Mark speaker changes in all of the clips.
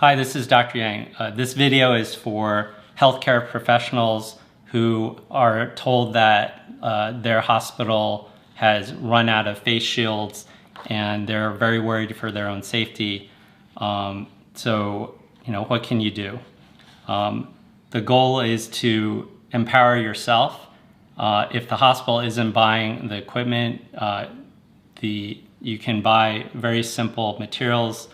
Speaker 1: Hi, this is Dr. Yang. This video is for healthcare professionals who are told that their hospital has run out of face shields and they're very worried for their own safety. So, what can you do? The goal is to empower yourself. If the hospital isn't buying the equipment, you can buy very simple materials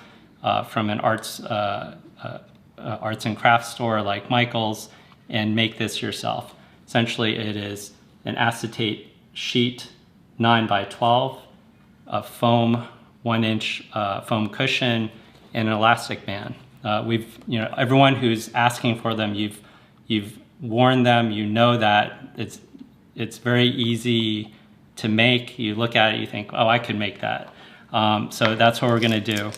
Speaker 1: from an arts and crafts store like Michael's and make this yourself. Essentially, it is an acetate sheet 9 by 12, a foam 1-inch foam cushion, and an elastic band. Everyone who's asking for them, you've warned them. You know that it's very easy to make. You look at it, you think, oh, I could make that. So that's what we're going to do.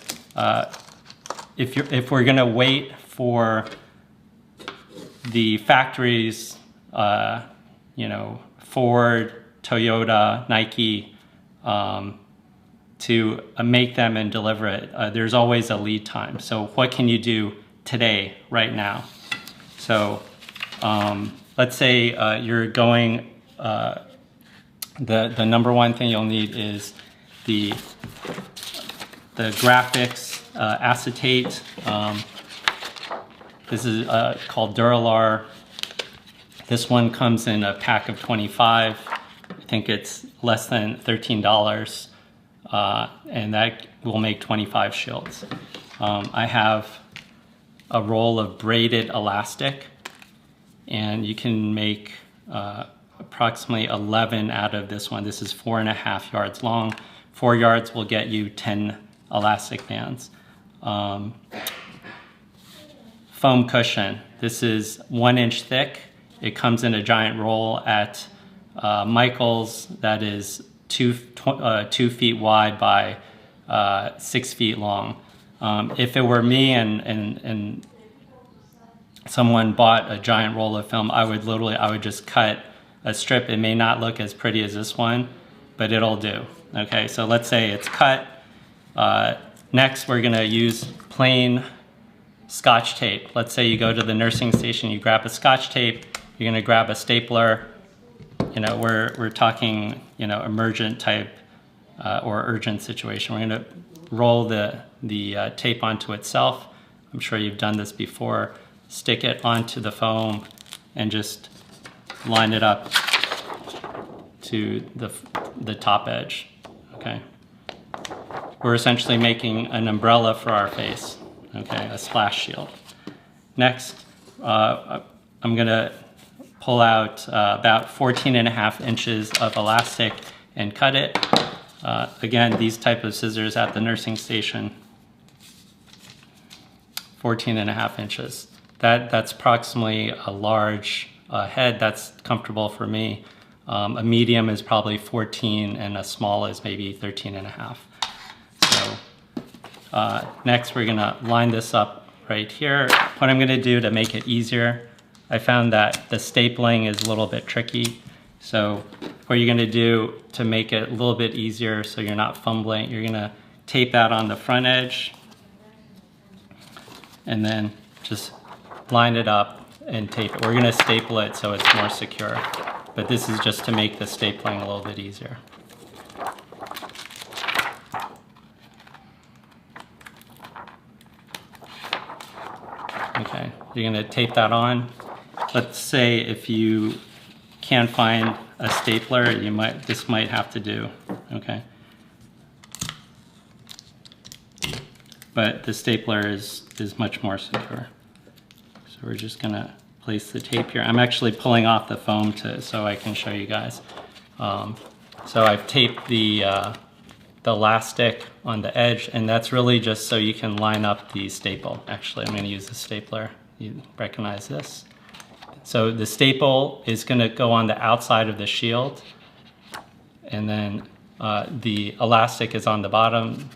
Speaker 1: If we're going to wait for the factories, Ford, Toyota, Nike, to make them and deliver it, there's always a lead time. So what can you do today, right now? So let's say you're going, the number one thing you'll need is the graphics acetate. This is called Duralar. This one comes in a pack of 25. I think it's less than $13, and that will make 25 shields. I have a roll of braided elastic, and you can make approximately 11 out of this one. This is 4.5 yards long. 4 yards will get you 10 elastic bands. Foam cushion. This is 1 inch thick. It comes in a giant roll at Michael's that is 2 feet wide by 6 feet long. If it were me and someone bought a giant roll of film, I would just cut a strip. It may not look as pretty as this one, but it'll do. Okay, so let's say it's cut. Next, we're gonna use plain Scotch tape. Let's say you go to the nursing station, you grab a Scotch tape, you're gonna grab a stapler. We're talking, emergent type or urgent situation. We're gonna roll the tape onto itself. I'm sure you've done this before. Stick it onto the foam and just line it up to the top edge, okay? We're essentially making an umbrella for our face, okay, a splash shield. Next, I'm gonna pull out about 14.5 inches of elastic and cut it. Again, these type of scissors at the nursing station, 14.5 inches. That's approximately a large head. That's comfortable for me. A medium is probably 14 and a small is maybe 13.5. So next we're gonna line this up right here. What I'm gonna do to make it easier, I found that the stapling is a little bit tricky. So what you're gonna do to make it a little bit easier so you're not fumbling, you're gonna tape that on the front edge and then just line it up and tape it. We're gonna staple it so it's more secure, but this is just to make the stapling a little bit easier. Okay, you're gonna tape that on. Let's say if you can't find a stapler, this might have to do, okay? But the stapler is much more secure. So we're just gonna place the tape here. I'm actually pulling off the foam so I can show you guys. So I've taped the elastic on the edge, and that's really just so you can line up the staple. Actually, I'm gonna use the stapler. You recognize this? So the staple is gonna go on the outside of the shield, and then the elastic is on the bottom,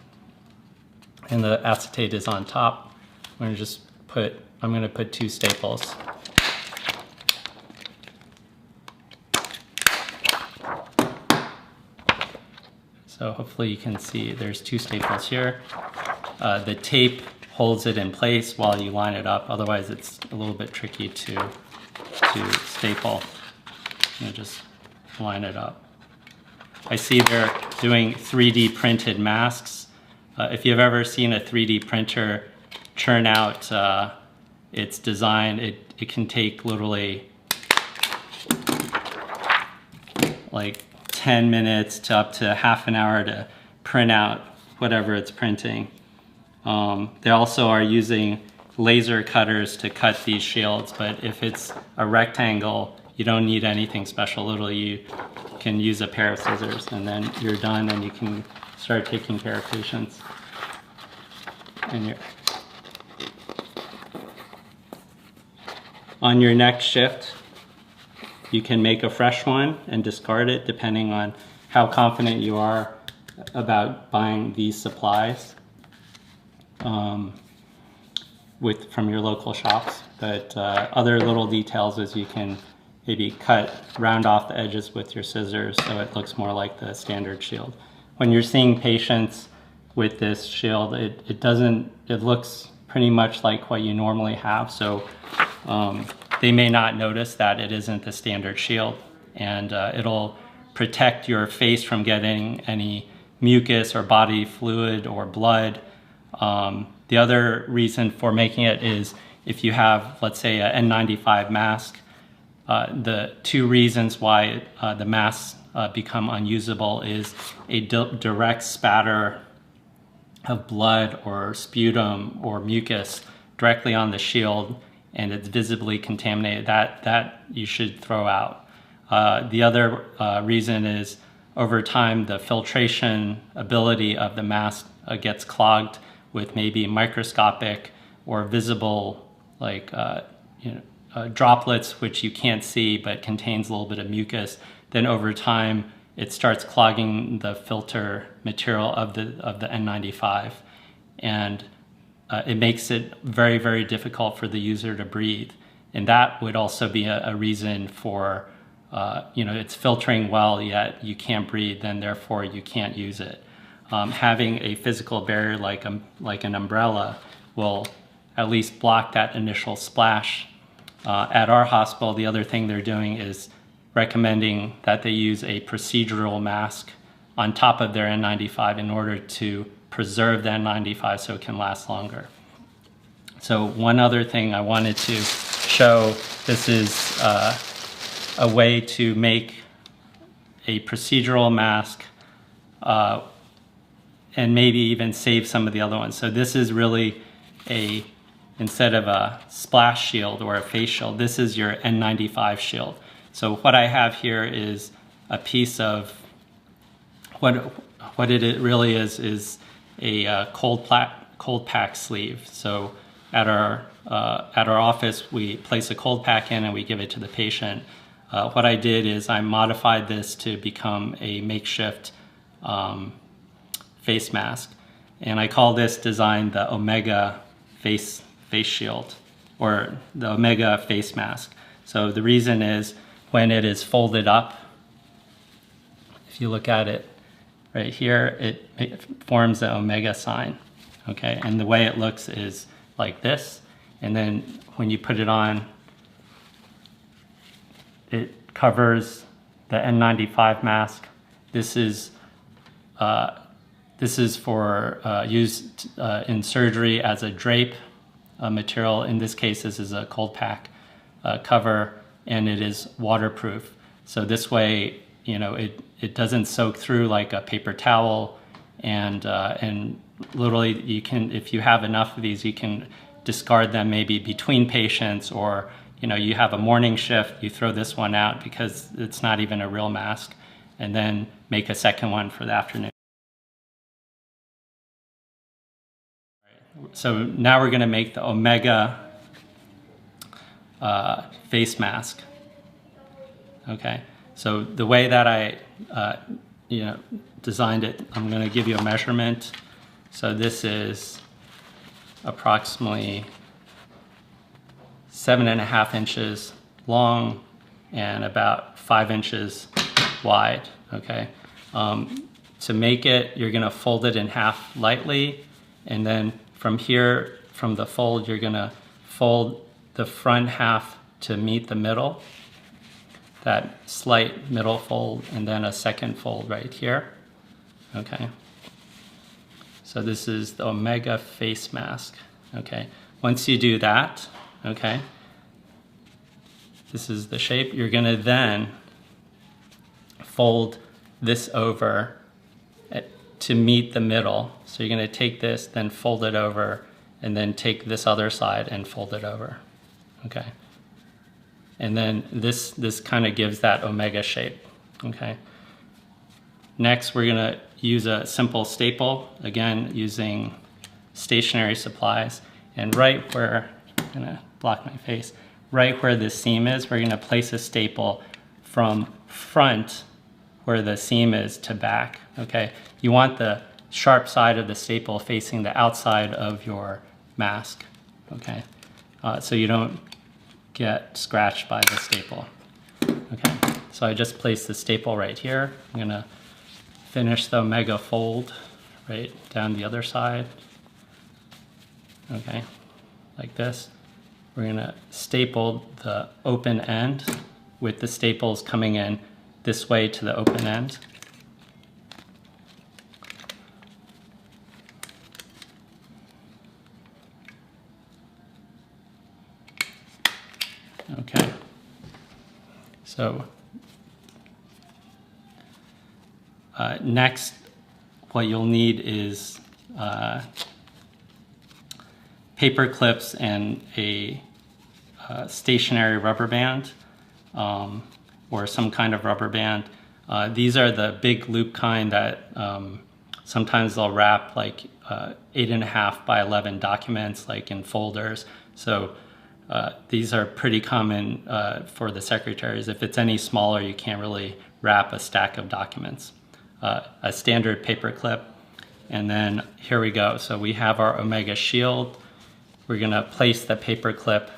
Speaker 1: and the acetate is on top. I'm gonna put 2 staples. So hopefully you can see there's 2 staples here. The tape holds it in place while you line it up. Otherwise, it's a little bit tricky to staple. Just line it up. I see they're doing 3D printed masks. If you've ever seen a 3D printer churn out its design, it can take literally like 10 minutes to up to half an hour to print out whatever it's printing. They also are using laser cutters to cut these shields, but if it's a rectangle, you don't need anything special. Literally, you can use a pair of scissors and then you're done and you can start taking care of patients. And on your next shift, you can make a fresh one and discard it depending on how confident you are about buying these supplies from your local shops. But other little details is you can maybe round off the edges with your scissors so it looks more like the standard shield. When you're seeing patients with this shield, it looks pretty much like what you normally have. So they may not notice that it isn't the standard shield, and it'll protect your face from getting any mucus or body fluid or blood. The other reason for making it is if you have, let's say, an N95 mask, the two reasons why the masks become unusable is a direct spatter of blood or sputum or mucus directly on the shield, and it's visibly contaminated. That you should throw out. The other reason is over time the filtration ability of the mask gets clogged with maybe microscopic or visible droplets which you can't see but contains a little bit of mucus. Then over time it starts clogging the filter material of the N95, and it makes it very, very difficult for the user to breathe. And that would also be a reason for it's filtering well yet you can't breathe, and therefore you can't use it. Having a physical barrier like an umbrella will at least block that initial splash. At our hospital, the other thing they're doing is recommending that they use a procedural mask on top of their N95 in order to preserve the N95 so it can last longer. So one other thing I wanted to show, this is a way to make a procedural mask and maybe even save some of the other ones. So this is really instead of a splash shield or a face shield, this is your N95 shield. So what I have here is a piece of what it really is a cold pack sleeve. So at our office, we place a cold pack in and we give it to the patient. What I did is I modified this to become a makeshift face mask, and I call this design the Omega face shield, or the Omega face mask. So the reason is when it is folded up, if you look at it right here, it forms the Omega sign, okay? And the way it looks is like this, and then when you put it on, it covers the N95 mask. This is for use in surgery as a drape material. In this case, this is a cold pack cover, and it is waterproof. So this way, it doesn't soak through like a paper towel, and literally you can, if you have enough of these, you can discard them maybe between patients, or you have a morning shift, you throw this one out because it's not even a real mask, and then make a second one for the afternoon. So now we're going to make the Omega face mask. Okay, so the way that I designed it, I'm going to give you a measurement. So this is approximately 7.5 inches long and about 5 inches wide. Okay, to make it, you're going to fold it in half lightly, and then from here from the fold, you're gonna fold the front half to meet the middle, that slight middle fold, and then a second fold right here, okay? So this is the Omega face mask, okay? Once you do that, okay, this is the shape. You're gonna then fold this over to meet the middle. So you're gonna take this, then fold it over, and then take this other side and fold it over, okay? And then this kind of gives that omega shape, okay? Next, we're gonna use a simple staple, again, using stationary supplies. And right where, I'm gonna block my face, right where the seam is, we're gonna place a staple from front where the seam is to back, okay? You want the sharp side of the staple facing the outside of your mask, okay? So you don't get scratched by the staple, okay? So I just placed the staple right here. I'm gonna finish the omega fold right down the other side, okay, like this. We're gonna staple the open end with the staples coming in this way to the open end. Okay, so next, what you'll need is paper clips and a stationary rubber band, or some kind of rubber band. These are the big loop kind that sometimes they'll wrap like 8.5 by 11 documents, like in folders. So these are pretty common for the secretaries. If it's any smaller, you can't really wrap a stack of documents. A standard paper clip, and then here we go. So we have our Omega shield. We're gonna place the paper clip,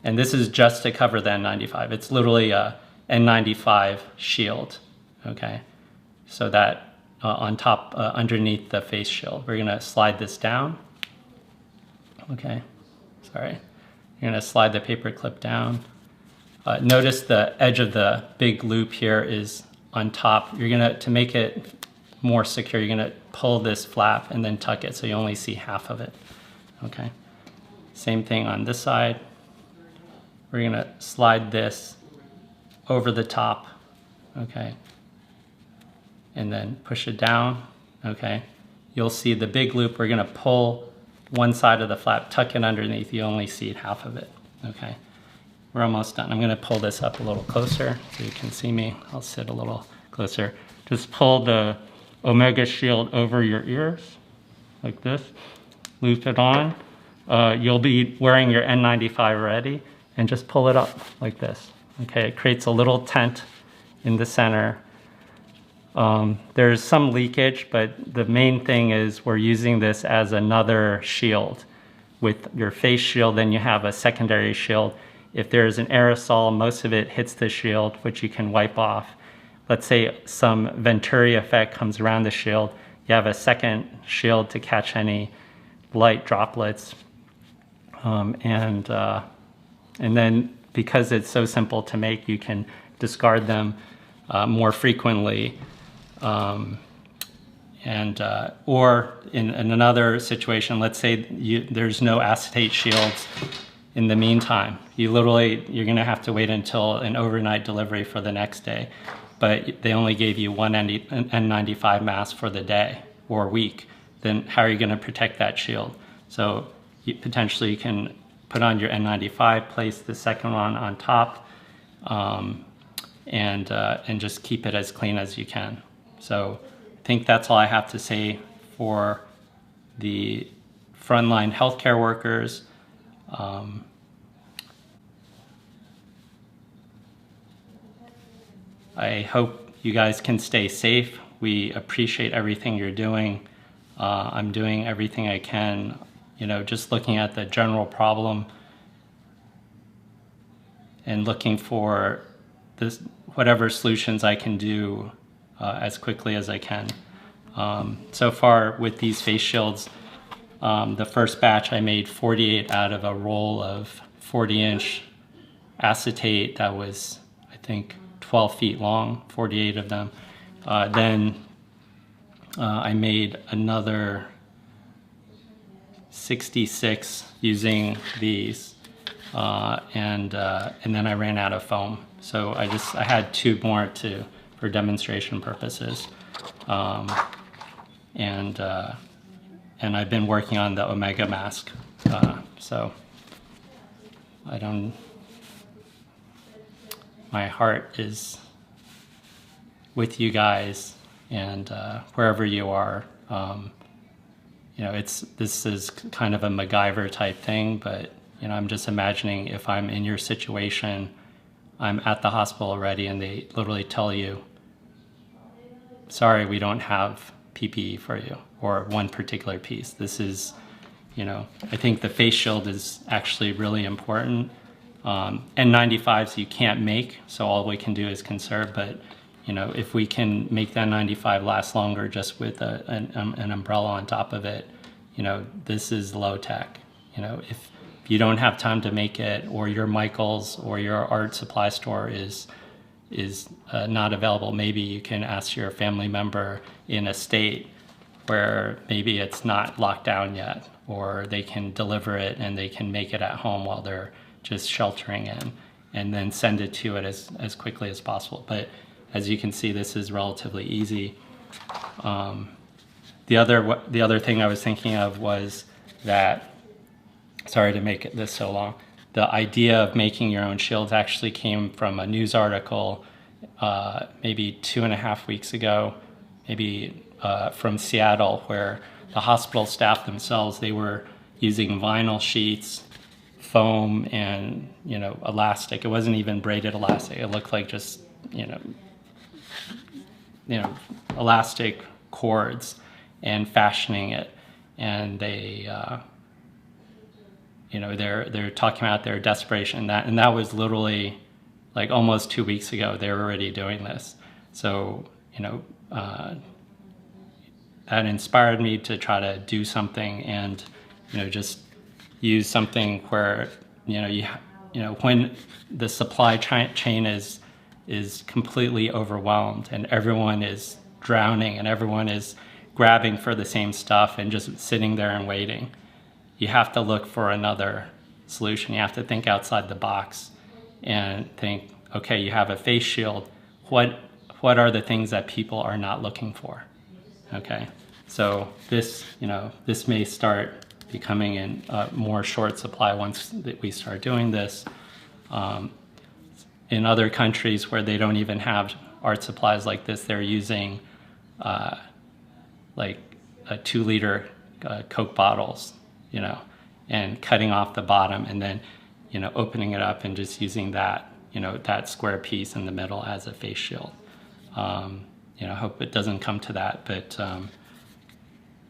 Speaker 1: and this is just to cover the N95. It's literally a N95 shield, okay? So that on top, underneath the face shield. We're gonna slide this down, okay? Sorry. You're gonna slide the paper clip down. Notice the edge of the big loop here is on top. You're gonna, to make it more secure, you're gonna pull this flap and then tuck it so you only see half of it, okay? Same thing on this side. We're gonna slide this over the top, okay? And then push it down, okay? You'll see the big loop, we're gonna pull one side of the flap, tuck it underneath, you only see half of it, okay? We're almost done. I'm gonna pull this up a little closer so you can see me. I'll sit a little closer. Just pull the Omega shield over your ears, like this. Loop it on. You'll be wearing your N95 already, and just pull it up like this. Okay, it creates a little tent in the center. There's some leakage, but the main thing is we're using this as another shield. With your face shield, then you have a secondary shield. If there's an aerosol, most of it hits the shield, which you can wipe off. Let's say some Venturi effect comes around the shield, you have a second shield to catch any light droplets. And then because it's so simple to make, you can discard them more frequently. Or in another situation, let's say there's no acetate shields in the meantime. You're gonna have to wait until an overnight delivery for the next day, but they only gave you one N95 mask for the day or week. Then how are you gonna protect that shield? So potentially you can put on your N95, place the second one on top, and just keep it as clean as you can. So I think that's all I have to say for the frontline healthcare workers. I hope you guys can stay safe. We appreciate everything you're doing. I'm doing everything I can, just looking at the general problem and looking for whatever solutions I can do as quickly as I can. So far with these face shields, The first batch I made 48 out of a roll of 40-inch acetate that was, I think, 12 feet long, 48 of them. Then I made another 66 using these, and then I ran out of foam. So I had 2 more for demonstration purposes, and I've been working on the Omega mask. So my heart is with you guys, and wherever you are. You know, this is kind of a MacGyver type thing, but you know, I'm just imagining if I'm in your situation, I'm at the hospital already, and they literally tell you, sorry, we don't have PPE for you, or one particular piece. This is, you know, I think the face shield is actually really important. N95s you can't make, so all we can do is conserve, but you know, if we can make that 95 last longer just with an umbrella on top of it, you know, this is low tech. You know, if you don't have time to make it, or your Michael's or your art supply store is not available, maybe you can ask your family member in a state where maybe it's not locked down yet, or they can deliver it and they can make it at home while they're just sheltering in, and then send it to it as quickly as possible. But as you can see, this is relatively easy. The other thing I was thinking of was that, sorry to make this so long, the idea of making your own shields actually came from a news article maybe 2.5 weeks ago, maybe from Seattle, where the hospital staff themselves, they were using vinyl sheets, foam, and you know, elastic. It wasn't even braided elastic. It looked like just you know elastic cords, and fashioning it. And they you know, they're talking about their desperation, and that was literally like almost 2 weeks ago. They were already doing this. So you know, that inspired me to try to do something, and you know, just use something where you know when the supply chain is completely overwhelmed and everyone is drowning and everyone is grabbing for the same stuff and just sitting there and waiting, you have to look for another solution. You have to think outside the box and think, okay, you have a face shield. What are the things that people are not looking for? Okay, so this may start becoming in more short supply once we start doing this. In other countries where they don't even have art supplies like this, they're using like a 2-liter Coke bottles, you know, and cutting off the bottom, and then you know, opening it up and just using that, you know, that square piece in the middle as a face shield. You know, I hope it doesn't come to that, but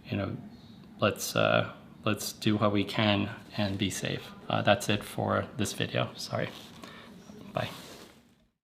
Speaker 1: you know, let's do what we can and be safe. That's it for this video. Sorry. Bye.